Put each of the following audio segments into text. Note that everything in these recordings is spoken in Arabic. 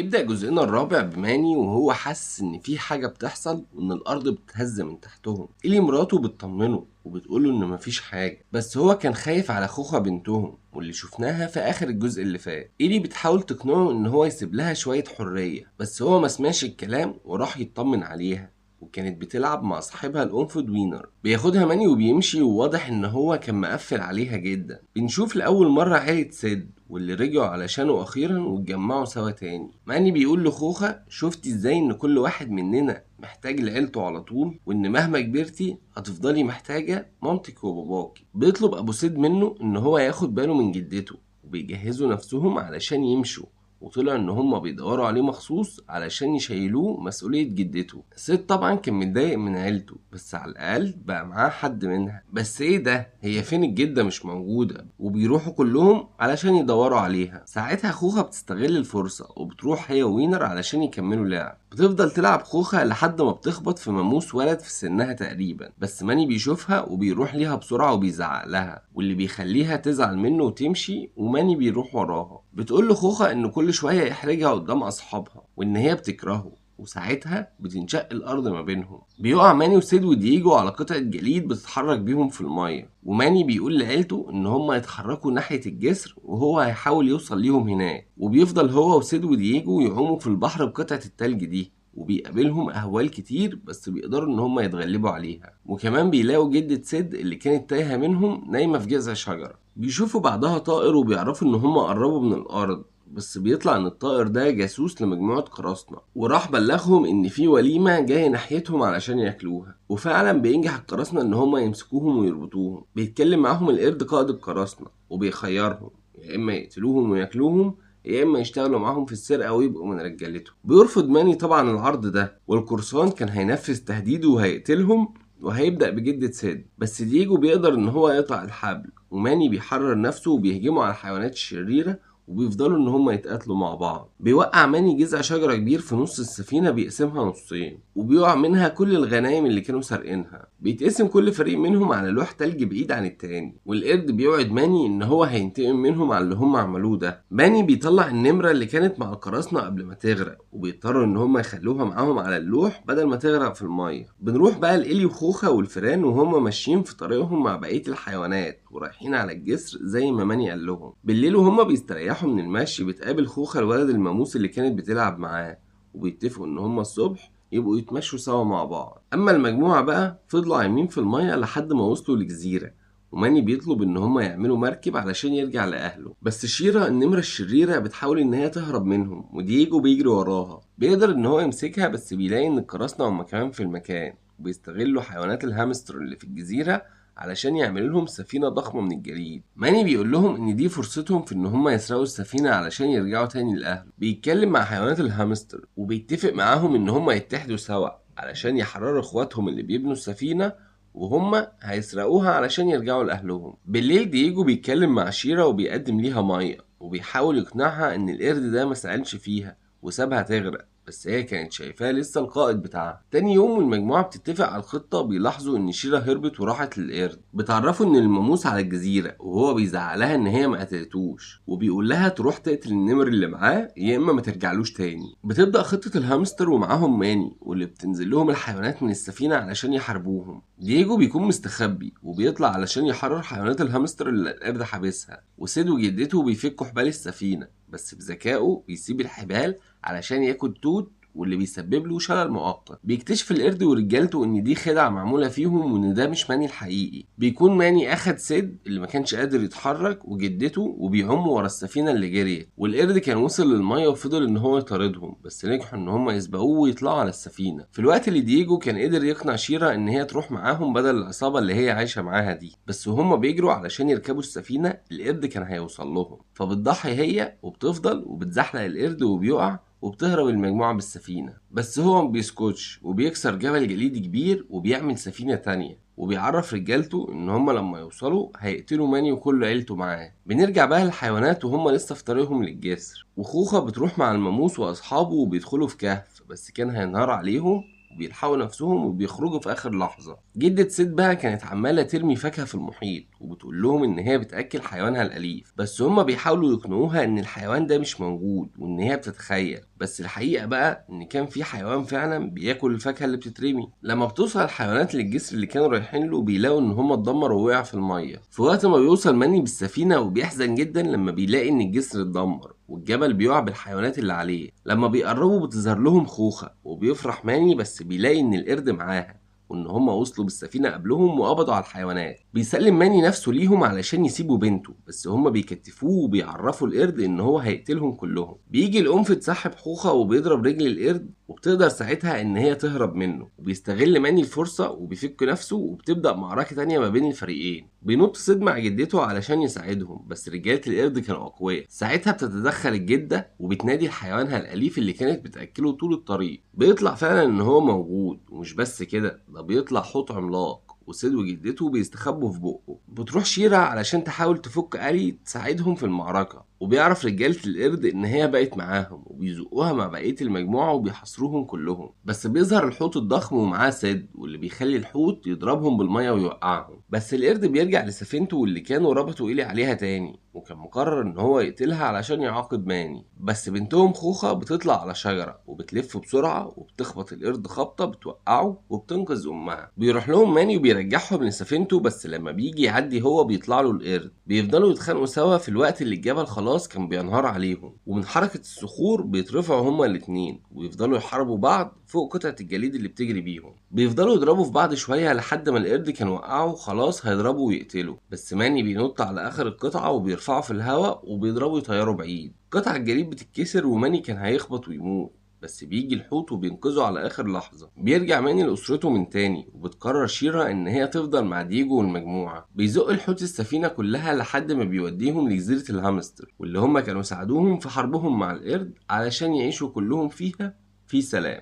بيبدأ جزءنا الرابع بماني وهو حاسس إن في حاجة بتحصل وإن الأرض بتتهز من تحتهم. إلي مراته بتطمنه وبتقوله إن مفيش حاجة، بس هو كان خايف على خوخة بنتهم واللي شفناها في آخر الجزء اللي فات. إلي بتحاول تقنعه إن هو يسيب لها شوية حرية، بس هو مسمعش الكلام وراح يطمن عليها، وكانت بتلعب مع صاحبها الأنفود وينر. بياخدها ماني وبيمشي، وواضح إن هو كان مقفل عليها جدا. بنشوف لأول مرة عيلة سيد واللي رجعوا علشانه أخيرا واتجمعوا سوا تاني. ماني بيقول لخوخة شفتي ازاي إن كل واحد مننا محتاج لعيلته على طول، وإن مهما كبرتي هتفضلي محتاجة مامتك وباباكي. بيطلب أبو سيد منه إن هو ياخد باله من جدته، وبيجهزوا نفسهم علشان يمشوا، وطلع ان هما بيدوروا عليه مخصوص علشان يشيلوه مسؤولية جدته. سيد طبعا كان متضايق من عيلته، بس على الاقل بقى معاه حد منها. بس ايه ده، هي فين الجدة؟ مش موجودة. وبيروحوا كلهم علشان يدوروا عليها. ساعتها خوخة بتستغل الفرصة وبتروح هي وينر علشان يكملوا لعب. بتفضل تلعب خوخة لحد ما بتخبط في ماموس ولد في سنها تقريبا، بس ماني بيشوفها وبيروح ليها بسرعة وبيزعق لها، واللي بيخليها تزعل منه وتمشي، وماني بيروح وراها. بتقول له خوخة ان كل شوية يحرجها قدام اصحابها وان هي بتكرهه، وساعتها بتنشق الارض ما بينهم. بيقع ماني وسيد ودييجو على قطعة جليد بتتحرك بيهم في المية، وماني بيقول لعيلته ان هم يتحركوا ناحية الجسر وهو هيحاول يوصل ليهم هناك. وبيفضل هو وسيد ودييجو يعوموا في البحر بقطعة التلج دي، وبيقابلهم اهوال كتير بس بيقدروا ان هم يتغلبوا عليها. وكمان بيلاقوا جدة سيد اللي كانت تايهة منهم نايمة في جذع شجرة. بيشوفوا بعدها طائر وبيعرفوا ان هم قربوا من الارض، بس بيطلع ان الطائر ده جاسوس لمجموعة قراصنة، وراح بلغهم ان في وليمة جاية ناحيتهم علشان ياكلوها. وفعلا بينجح القراصنة ان هم يمسكوهم ويربطوهم. بيتكلم معاهم القرد قائد القراصنة وبيخيرهم يا اما يقتلوهم وياكلوهم، يا اما يشتغلوا معاهم في السرقة ويبقوا من رجالته. بيرفض ماني طبعا العرض ده، والقرصان كان هينفذ تهديده وهيقتلهم وهيبدأ بجدة سيد. بس دييجو بيقدر ان هو يقطع الحبل، وماني بيحرر نفسه وبيهجموا على الحيوانات الشريرة، وبيفضلوا ان هم يتقاتلوا مع بعض. بيوقع ماني جذع شجرة كبير في نص السفينة بيقسمها نصين، وبيقع منها كل الغنايم اللي كانوا سارقينها. بيتقسم كل فريق منهم على لوح تلج بعيد عن التاني، والقرد بيوعد ماني ان هو هينتقم منهم على اللي هم عملوه ده. ماني بيطلع النمرة اللي كانت مع القراصنة قبل ما تغرق، وبيضطروا ان هم يخلوها معاهم على اللوح بدل ما تغرق في المية. بنروح بقى لإلي وخوخة والفيران وهم ماشيين في طريقهم مع بقية الحيوانات ورايحين على الجسر زي ما ماني قال لهم. بالليل وهم بيستريحوا من المشي بتقابل خوخة الولد الماموس اللي كانت بتلعب معاه، وبيتفقوا ان هم الصبح يبقوا يتمشوا سوا مع بعض. اما المجموعة بقى فضلوا عايمين في المية لحد ما وصلوا لجزيرة، وماني بيطلب ان هم يعملوا مركب علشان يرجع لاهله. بس شيرا النمرة الشريرة بتحاول ان هي تهرب منهم، ودييجو بيجري وراها. بيقدر ان هو يمسكها، بس بيلاقي ان القراصنة هم كمان في المكان، وبيستغلوا حيوانات الهامستر اللي في الجزيرة علشان يعملوا لهم سفينة ضخمة من الجليد. ماني بيقول لهم ان دي فرصتهم في ان هم يسرقوا السفينة علشان يرجعوا تاني لأهله. بيتكلم مع حيوانات الهامستر وبيتفق معاهم ان هم يتحدوا سوا علشان يحرروا اخواتهم اللي بيبنوا السفينة، وهم هيسرقوها علشان يرجعوا لأهلهم. بالليل دييجو بيتكلم مع شيرا وبيقدم ليها مية، وبيحاول يقنعها ان القرد ده ما سألش فيها وسابها تغرق، بس هي كانت شايفاه لسه القائد بتاعها. تاني يوم والمجموعة بتتفق على الخطة، بيلاحظوا ان شيرا هربت وراحت للقرد. بتعرفوا ان الماموس على الجزيرة، وهو بيزعق لها ان هي ما قتلتوش، وبيقول لها تروح تقتل النمر اللي معاه يا اما ما ترجعلوش تاني. بتبدأ خطة الهامستر ومعاهم ماني، واللي بتنزل لهم الحيوانات من السفينة علشان يحاربوهم. دييجو بيكون مستخبي وبيطلع علشان يحرر حيوانات الهامستر اللي القرد حابسها، وسيد وجدته بيفكوا حبال السفينة، بس بذكائه بيسيب الحبال علشان ياكل توت واللي بيسبب له شلل مؤقت. بيكتشف القرد ورجالته ان دي خدعه معموله فيهم وان ده مش ماني الحقيقي. بيكون ماني اخد سيد اللي ما كانش قادر يتحرك وجدته وبيعوموا ورا السفينه اللي جريت، والقرد كان وصل للميه وفضل ان هو يطاردهم، بس نجحوا ان هم يسبقوه ويطلعوا على السفينه. في الوقت اللي دييجو كان قدر يقنع شيرا ان هي تروح معاهم بدل العصابه اللي هي عايشه معاها دي، بس وهم بيجروا علشان يركبوا السفينه القرد كان هيوصل لهم، فبتضحي هي وبتفضل وبتزحلق القرد وبيقع، وبتهرب المجموعة بالسفينة. بس هو مبيسكتش وبيكسر جبل جليدي كبير وبيعمل سفينة تانية، وبيعرف رجالته ان هما لما يوصلوا هيقتلوا ماني وكل عيلته معاه. بنرجع بقى للحيوانات وهما لسه في طريقهم للجسر، وخوخة بتروح مع الماموس واصحابه وبيدخلوا في كهف، بس كان هينهار عليهم وبيلحقوا نفسهم وبيخرجوا في اخر لحظة. جدة سيد بقى كانت عمالة ترمي فاكهة في المحيط وبتقول لهم ان هي بتاكل حيوانها الاليف، بس هما بيحاولوا يقنعوها ان الحيوان ده مش موجود وان هي بتتخيل. بس الحقيقة بقى ان كان في حيوان فعلا بياكل الفاكهة اللي بتترمي. لما بتوصل الحيوانات للجسر اللي كانوا رايحين له بيلاقوا ان هما اتدمر ووقع في المية. في وقت ما بيوصل ماني بالسفينة وبيحزن جدا لما بيلاقي ان الجسر اتدمر والجبل بيقع بالحيوانات اللي عليه. لما بيقربوا بتظهر لهم خوخة وبيفرح ماني، بس بيلاقي ان القرد معاها وان هم وصلوا بالسفينه قبلهم وقبضوا على الحيوانات. بيسلم ماني نفسه ليهم علشان يسيبوا بنته، بس هم بيكتفوه وبيعرفوا القرد ان هو هيقتلهم كلهم. بيجي القنفذ ساحب خوخه وبيضرب رجل القرد، وبتقدر ساعتها ان هي تهرب منه. وبيستغل ماني الفرصه وبيفك نفسه، وبتبدا معركه تانية ما بين الفريقين. بينط سيد مع جدته علشان يساعدهم، بس رجاله القرد كانوا اقوياء. ساعتها بتتدخل الجده وبتنادي حيوانها الاليف اللي كانت بتاكله طول الطريق. بيطلع فعلا ان هو موجود، ومش بس كده، ده بيطلع حوت عملاق وسيد وجدته بيستخبوا في بقه. بتروح شيرا علشان تحاول تفك ألي تساعدهم في المعركة، وبيعرف رجالة القرد ان هي بقت معاهم وبيزقوها مع بقية المجموعة وبيحاصروهم كلهم. بس بيظهر الحوت الضخم ومعاه سيد، واللي بيخلي الحوت يضربهم بالمية ويوقعهم. بس القرد بيرجع لسفينته واللي كانوا ربطوا إيلي عليها تاني، وكان مقرر ان هو يقتلها علشان يعاقب ماني. بس بنتهم خوخة بتطلع على شجرة وبتلف بسرعة وبتخبط القرد خبطة بتوقعه وبتنقذ امها. بيروح لهم ماني وبيرجعهم لسفينته، بس لما بيجي يعدي هو بيطلع له القرد. بيفضلوا يتخانقوا سوا في الوقت اللي الجبل خلاص كان بينهار عليهم، ومن حركة الصخور بيترفعوا هما الاتنين ويفضلوا يحاربوا بعض فوق قطعة الجليد اللي بتجري بيهم. بيفضلوا يضربوا في بعض شوية لحد ما القرد كان وقعه خلاص هيضربه ويقتله، بس ماني بينط على اخر القطعة وبيرفعه في الهواء وبيضربه يطيره بعيد. قطع الجليد بتتكسر وماني كان هيخبط ويموت، بس بيجي الحوت وبينقذه على اخر لحظة. بيرجع ماني لأسرته من تاني، وبتقرر شيرا ان هي تفضل مع ديجو والمجموعة. بيزق الحوت السفينة كلها لحد ما بيوديهم لجزيرة الهامستر، واللي هم كانوا ساعدوهم في حربهم مع القرد علشان يعيشوا كلهم فيها في سلام.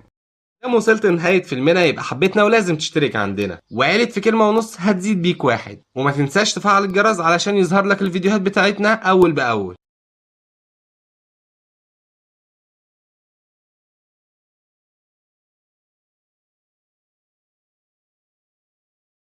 لما وصلت لنهاية فيلمنا يبقى حبيتنا ولازم تشترك عندنا، وعيلة في كلمة ونص هتزيد بيك واحد. وما تنساش تفعل الجرس علشان يظهر لك الفيديوهات بتاعتنا أول بأول.